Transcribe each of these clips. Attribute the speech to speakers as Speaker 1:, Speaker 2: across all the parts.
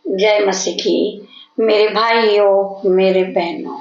Speaker 1: जय मसीह की। मेरे भाइयों, मेरे बहनों,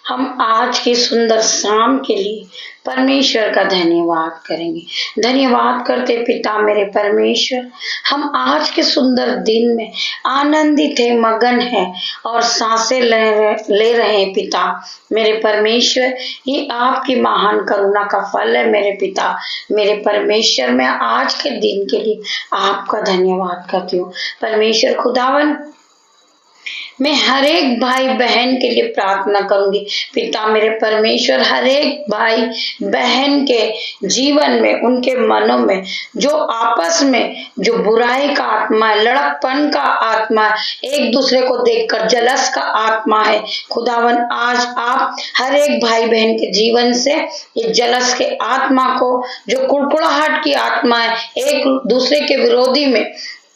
Speaker 1: हम आज की सुंदर शाम के लिए परमेश्वर का धन्यवाद करेंगे। धन्यवाद करते पिता मेरे परमेश्वर, हम आज के सुंदर दिन में आनंदित है, मगन है और सांसें ले रहे हैं पिता मेरे परमेश्वर। ये आपकी महान करुणा का फल है मेरे पिता मेरे परमेश्वर। मैं आज के दिन के लिए आपका धन्यवाद करती हूँ परमेश्वर खुदावन। मैं हर एक भाई बहन के लिए प्रार्थना करूंगी पिता मेरे परमेश्वर। हर एक भाई बहन के जीवन में, उनके मनों में जो आपस में जो बुराई का आत्मा है, लड़कपन का आत्मा है, एक दूसरे को देखकर जलस का आत्मा है, खुदावन आज आप हर एक भाई बहन के जीवन से ये जलस के आत्मा को, जो कुड़कुड़ाहट की आत्मा है, एक दूसरे के विरोधी में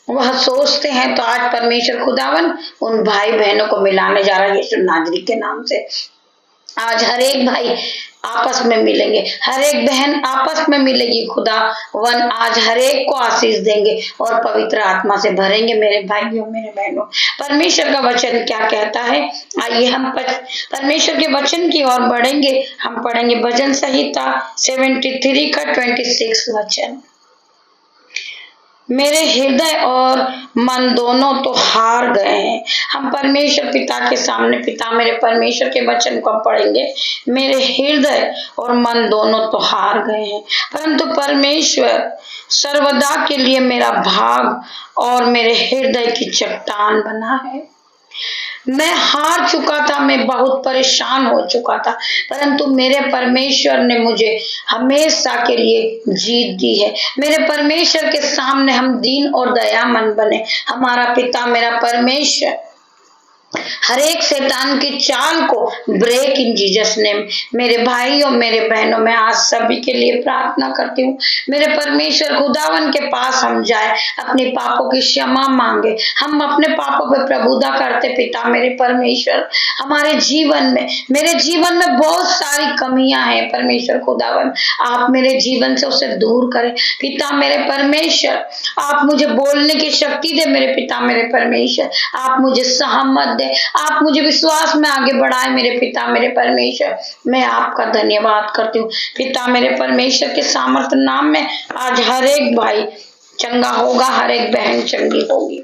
Speaker 1: वह सोचते हैं, तो आज परमेश्वर खुदावन उन भाई बहनों को मिलाने जा रहा है यीशु नाजरी के नाम से। आज हर एक भाई आपस में मिलेंगे, हर एक बहन आपस में मिलेगी खुदावन। आज हर एक को आशीष देंगे और पवित्र आत्मा से भरेंगे मेरे भाइयों, मेरे बहनों। परमेश्वर का वचन क्या कहता है, आइए हम परमेश्वर के वचन की ओर बढ़ेंगे। हम पढ़ेंगे भजन संहिता 73 का 26 वचन। मेरे हृदय और मन दोनों तो हार गए हैं। हम परमेश्वर पिता के सामने पिता मेरे परमेश्वर के वचन को पढ़ेंगे। मेरे हृदय और मन दोनों तो हार गए हैं, परंतु परमेश्वर सर्वदा के लिए मेरा भाग और मेरे हृदय की चट्टान बना है। मैं हार चुका था, मैं बहुत परेशान हो चुका था, परंतु मेरे परमेश्वर ने मुझे हमेशा के लिए जीत दी है। मेरे परमेश्वर के सामने हम दीन और दयामंद बने। हमारा पिता मेरा परमेश्वर हर एक शैतान की चाल को ब्रेक इन जीसस नेम। मेरे भाइयों, मेरे बहनों, मैं आज सभी के लिए प्रार्थना करती हूँ। मेरे परमेश्वर खुदावन के पास हम जाए, अपने पापों की क्षमा मांगे, हम अपने पापों पे प्रभुता करते पिता मेरे परमेश्वर। हमारे जीवन में, मेरे जीवन में बहुत सारी कमियां हैं परमेश्वर खुदावन, आप मेरे जीवन से उसे दूर करें पिता मेरे परमेश्वर। आप मुझे बोलने की शक्ति दे मेरे पिता मेरे परमेश्वर। आप मुझे सहमत दे, आप मुझे विश्वास में आगे बढ़ाए मेरे पिता मेरे परमेश्वर। मैं आपका धन्यवाद करती हूँ पिता मेरे परमेश्वर के सामर्थ नाम में। आज हर एक भाई चंगा होगा, हर एक बहन चंगी होगी।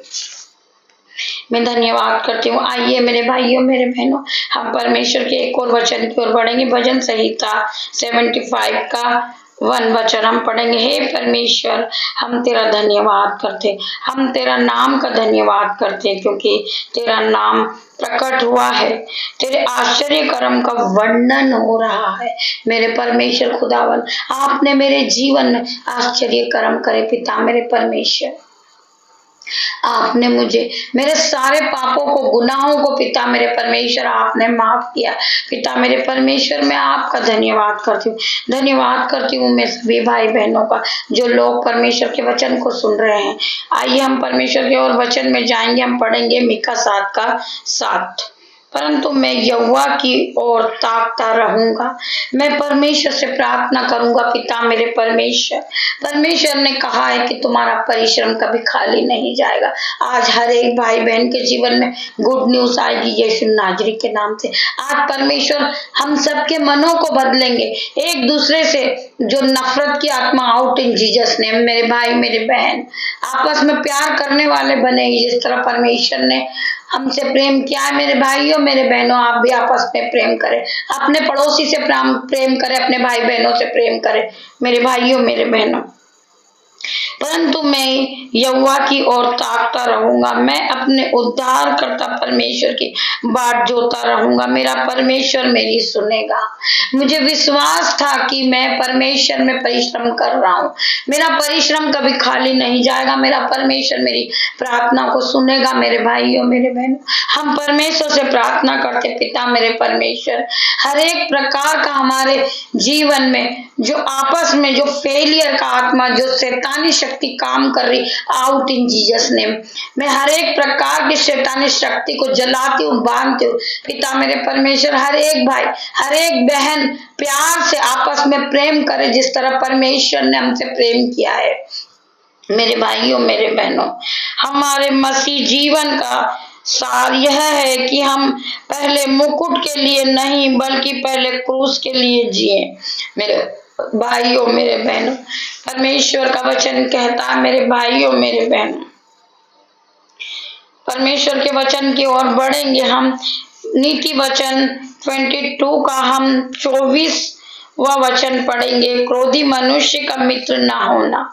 Speaker 1: मैं धन्यवाद करती हूँ। आइए मेरे भाइयों, मेरे बहनों, हम परमेश्वर के एक और वचन की ओर बढ़ेंगे। भजन संहिता 75 का 1 वचन हम पढ़ेंगे। हे परमेश्वर, हम तेरा धन्यवाद करते, हम तेरा नाम का धन्यवाद करते, क्योंकि तेरा नाम प्रकट हुआ है, तेरे आश्चर्य कर्म का वर्णन हो रहा है मेरे परमेश्वर खुदावन। आपने मेरे जीवन में आश्चर्य कर्म करे पिता मेरे परमेश्वर। आपने मुझे मेरे सारे पापों को, गुनाहों को पिता मेरे परमेश्वर आपने माफ किया पिता मेरे परमेश्वर। मैं आपका धन्यवाद करती हूँ, धन्यवाद करती हूँ मैं सभी भाई बहनों का जो लोग परमेश्वर के वचन को सुन रहे हैं। आइए हम परमेश्वर के और वचन में जाएंगे। हम पढ़ेंगे मीका 7 का 7। परंतु मैं यहोवा की ओर ताकता रहूंगा, मैं परमेश्वर से प्रार्थना करूंगा पिता मेरे परमेश्वर। परमेश्वर ने कहा है कि तुम्हारा परिश्रम कभी खाली नहीं जाएगा। आज हर एक भाई बहन के जीवन में गुड न्यूज आएगी यीशु नाजरी के नाम से। आज परमेश्वर हम सबके मनों को बदलेंगे, एक दूसरे से जो नफरत की आत्मा आउट इन जीसस नेम। मेरे भाई मेरे बहन आपस में प्यार करने वाले बनेंगे, जिस तरह परमेश्वर ने हमसे प्रेम किया है। मेरे भाइयों, मेरे बहनों, आप भी आपस में प्रेम करें, अपने पड़ोसी से प्रेम करें, अपने भाई बहनों से प्रेम करें मेरे भाइयों मेरे बहनों। परंतु मैं यहोवा की ओर ताकता रहूंगा, मैं अपने उद्धारकर्ता परमेश्वर की बाट जोता रहूंगा। मेरा परमेश्वर मेरी सुनेगा। मुझे विश्वास था कि मैं परमेश्वर में परिश्रम कर रहा हूँ, मेरा परिश्रम कभी खाली नहीं जाएगा। मेरा परमेश्वर मेरी प्रार्थना को सुनेगा मेरे भाइयों मेरे बहनों। हम परमेश्वर से प्रार्थना करते पिता मेरे परमेश्वर, हर एक प्रकार का हमारे जीवन में जो आपस में जो फेलियर का आत्मा, जो शैतानी शक्ति काम कर रही, आउट इन जीसस नेम। मैं हर एक प्रकार की शैतानी शक्ति को जलाती हूँ, बांधती हूँ पिता मेरे परमेश्वर। हर एक भाई, हर एक बहन प्यार से आपस में प्रेम करे, जिस तरह परमेश्वर ने हमसे प्रेम किया है। मेरे भाइयों मेरे बहनों, हमारे मसीह जीवन का सार यह है कि हम पहले मुकुट के लिए नहीं बल्कि पहले क्रूस के लिए जिए। मेरे भाइयों मेरे बहनों, परमेश्वर का वचन कहता है, मेरे भाइयों मेरे बहनों, परमेश्वर के वचन की ओर बढ़ेंगे हम। नीति वचन 22 का हम 24 वह वचन पढ़ेंगे। क्रोधी मनुष्य का मित्र ना होना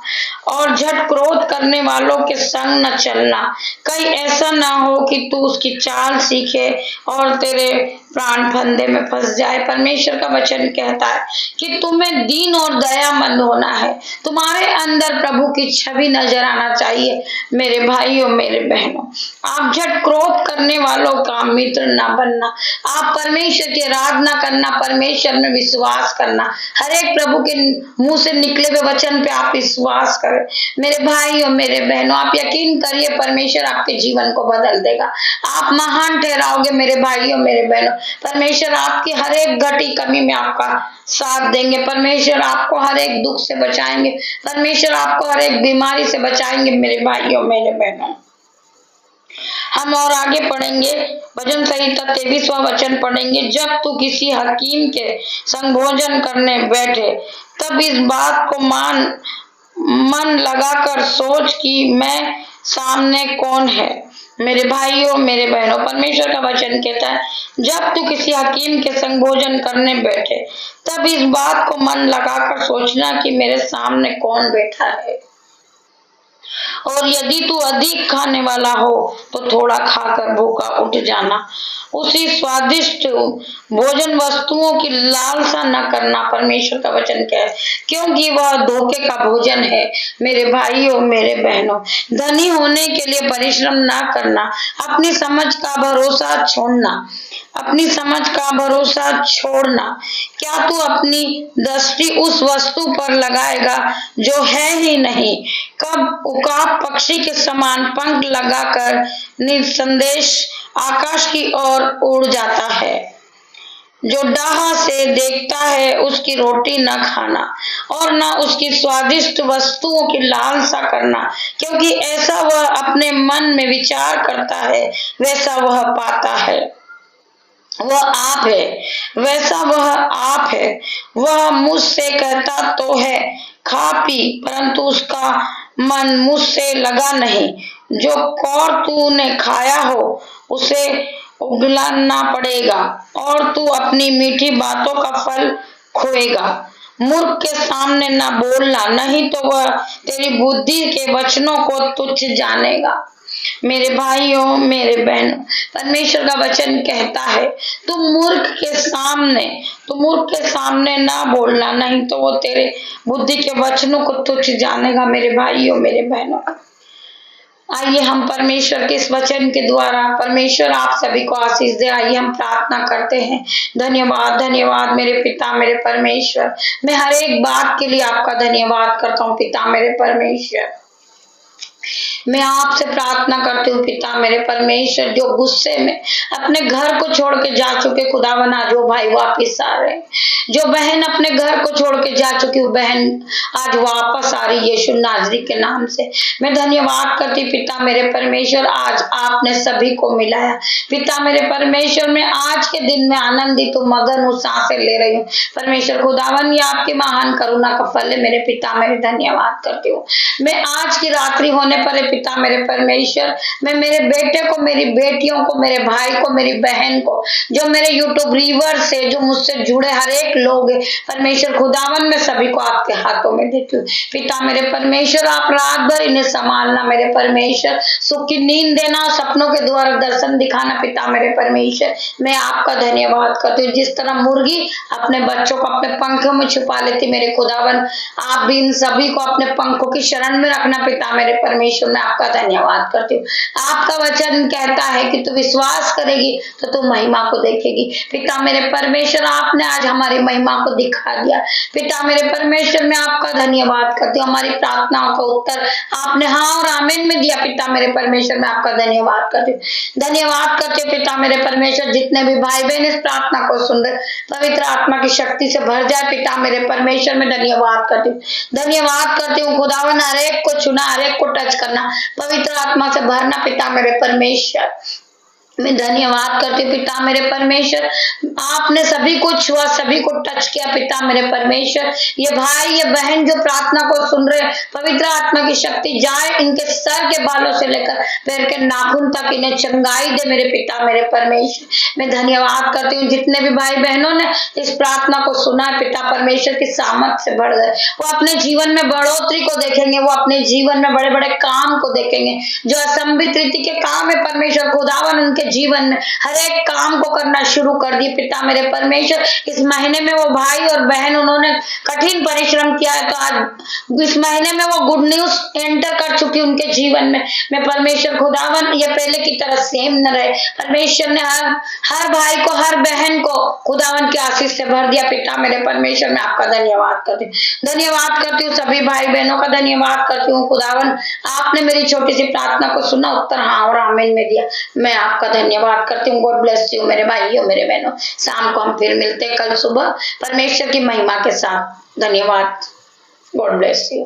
Speaker 1: और झट क्रोध करने वालों के संग न चलना, कहीं ऐसा ना हो कि तू उसकी चाल सीखे और तेरे प्राण फंदे में फंस जाए। परमेश्वर का वचन कहता है कि तुम्हें दीन और दयामंद होना है, तुम्हारे अंदर प्रभु की छवि नजर आना चाहिए। मेरे भाइयों मेरे बहनों, आप झट क्रोध करने वालों का मित्र ना बनना। आप परमेश्वर की आराधना करना, परमेश्वर में विश्वास करना, हर एक प्रभु के मुंह से निकले हुए वचन पे आप विश्वास करें। मेरे भाइयों मेरे बहनों, आप यकीन करिए परमेश्वर आपके जीवन को बदल देगा। आप महान ठहराओगे मेरे भाइयों मेरे बहनों। परमेश्वर आपकी हर एक घटी कमी में आपका साथ देंगे। परमेश्वर आपको हर एक दुख से बचाएंगे। परमेश्वर आपको हर एक बीमारी से बचाएंगे मेरे भाइयों मेरे बहनों। हम और आगे पढ़ेंगे, भजन संहिता 23वां वचन पढ़ेंगे। जब तू किसी हकीम के संग भोजन करने बैठे तब इस बात को मन लगाकर सोच कि मैं सामने कौन है। मेरे भाइयों मेरे बहनों, परमेश्वर का वचन कहता है, जब तू किसी हकीम के संग भोजन करने बैठे तब इस बात को मन लगाकर सोचना कि मेरे सामने कौन बैठा है। और यदि तू अधिक खाने वाला हो तो थोड़ा खाकर भूखा उठ जाना। उसी स्वादिष्ट भोजन वस्तुओं की लालसा न करना, परमेश्वर का वचन क्या है, क्योंकि वह धोखे का भोजन है। मेरे भाइयों मेरे बहनों, धनी होने के लिए परिश्रम ना करना, अपनी समझ का भरोसा छोड़ना, अपनी समझ का भरोसा छोड़ना। क्या तू अपनी दृष्टि उस वस्तु पर लगाएगा जो है ही नहीं। कब उकाब पक्षी के समान पंख लगाकर निसंदेश आकाश की ओर उड़ जाता है। जो डाह से देखता है उसकी रोटी न खाना और न उसकी स्वादिष्ट वस्तुओं की लालसा करना, क्योंकि ऐसा वह अपने मन में विचार करता है वैसा वह पाता है। वह आप है वैसा वह आप है। वह मुझसे कहता तो है खा पी, परंतु उसका मन मुझसे लगा नहीं। जो कौर तूने खाया हो उसे उगलना पड़ेगा और तू अपनी मीठी बातों का फल खोएगा। मूर्ख के सामने न बोलना, नहीं तो वह तेरी बुद्धि के वचनों को तुच्छ जानेगा। मेरे भाइयों मेरे बहनों, परमेश्वर का वचन कहता है तू मूर्ख के सामने ना बोलना, नहीं तो वो तेरे बुद्धि के वचनों को तुच्छ जानेगा। मेरे भाइयों मेरे बहनों, आइए हम परमेश्वर के इस वचन के द्वारा परमेश्वर आप सभी को आशीष दे। आइए हम प्रार्थना करते हैं। धन्यवाद धन्यवाद मेरे पिता मेरे परमेश्वर, मैं हर एक बात के लिए आपका धन्यवाद करता हूँ पिता मेरे परमेश्वर। मैं आपसे प्रार्थना करती हूँ पिता मेरे परमेश्वर, जो गुस्से में अपने घर को छोड़ के जा चुके खुदावन, आज वो भाई वापिस आ रहे हैं। जो बहन अपने घर को छोड़ के जा चुकी वो बहन आज वापस आ रही, यीशु नाजरी के नाम से मैं धन्यवाद करती पिता मेरे परमेश्वर। आज आपने सभी को मिलाया पिता मेरे परमेश्वर, मैं आज के दिन में आनंदित हूँ, मगन हूँ, सांसें ले रही हूँ परमेश्वर खुदावन। ये आपकी महान करुणा का फल है मेरे पिता मेरे, धन्यवाद करती हूँ। मैं आज की रात्रि होने पर पिता मेरे परमेश्वर, मैं मेरे बेटे को, मेरी बेटियों को, मेरे भाई को, मेरी बहन को, जो मेरे यूट्यूब व्यूअर्स से, जो मुझसे जुड़े हर एक लोग परमेश्वर खुदावन, मैं सभी को आपके हाथों में देती हूँ पिता मेरे परमेश्वर। आप रात भर इन्हें संभालना मेरे परमेश्वर, सुख की नींद देना, सपनों के द्वारा दर्शन दिखाना पिता मेरे परमेश्वर। मैं आपका धन्यवाद करती हूँ। जिस तरह मुर्गी अपने बच्चों को अपने पंखों में छुपा लेती मेरे खुदावन, आप भी इन सभी को अपने पंखों की शरण में रखना पिता मेरे परमेश्वर। मैं मैं आपका धन्यवाद करती हूँ। आपका वचन कहता है कि तू विश्वास करेगी तो तू महिमा को देखेगी। पिता मेरे परमेश्वर, आपने आज हमारी महिमा को दिखा दिया। पिता मेरे परमेश्वर, मैं आपका धन्यवाद करती हूँ। हमारी प्रार्थनाओं का उत्तर आपने हाँ और आमीन में दिया। पिता मेरे परमेश्वर, मैं आपका धन्यवाद करती हूँ। धन्यवाद करती हूँ पिता मेरे परमेश्वर, जितने भी भाई बहन इस प्रार्थना को सुन रहे, पवित्र आत्मा की शक्ति से भर जाए। पिता मेरे परमेश्वर, मैं धन्यवाद करती हूँ। धन्यवाद करती हूँ खुदावन, हर एक को चुना, हर एक को टच करना, पवित्र आत्मा से भरना। पिता मेरे परमेश्वर, मैं धन्यवाद करती हूँ। पिता मेरे परमेश्वर, आपने सभी को छुआ, सभी को टच किया। पिता मेरे परमेश्वर, ये भाई ये बहन जो प्रार्थना को सुन रहे, पवित्र आत्मा की शक्ति जाए इनके सर के बालों से लेकर पैर के नाखून तक, इन्हें चंगाई दे मेरे पिता मेरे परमेश्वर। मैं धन्यवाद करती हूँ जितने भी भाई बहनों ने इस प्रार्थना को सुना है, पिता परमेश्वर की सामर्थ से बढ़ गए। वो अपने जीवन में बढ़ोतरी को देखेंगे, वो अपने जीवन में बड़े बड़े काम को देखेंगे। जो असंभित रीति के काम है परमेश्वर खुदावन, उनके जीवन में हर एक काम को करना शुरू कर दिए। पिता मेरे परमेश्वर, इस महीने में वो भाई और बहन उन्होंने कठिन परिश्रम किया है, तो आज इस महीने में वो गुड न्यूज एंटर कर चुकी उनके जीवन में। मैं परमेश्वर खुदावन, ये पहले की तरह सेम न रहे। परमेश्वर ने हर भाई को, हर बहन को खुदावन की आशीष से भर दिया। पिता मेरे परमेश्वर, मैं आपका धन्यवाद करती हूँ। धन्यवाद करती हूँ सभी भाई बहनों का धन्यवाद करती हूँ खुदावन, आपने मेरी छोटी सी प्रार्थना को सुना, उत्तर हाँ और आमीन में दिया। मैं आपका धन्यवाद करती हूँ। गॉड ब्लेस यू मेरे भाइयों मेरे बहनों। शाम को हम फिर मिलते हैं कल सुबह परमेश्वर की महिमा के साथ। धन्यवाद। God bless you.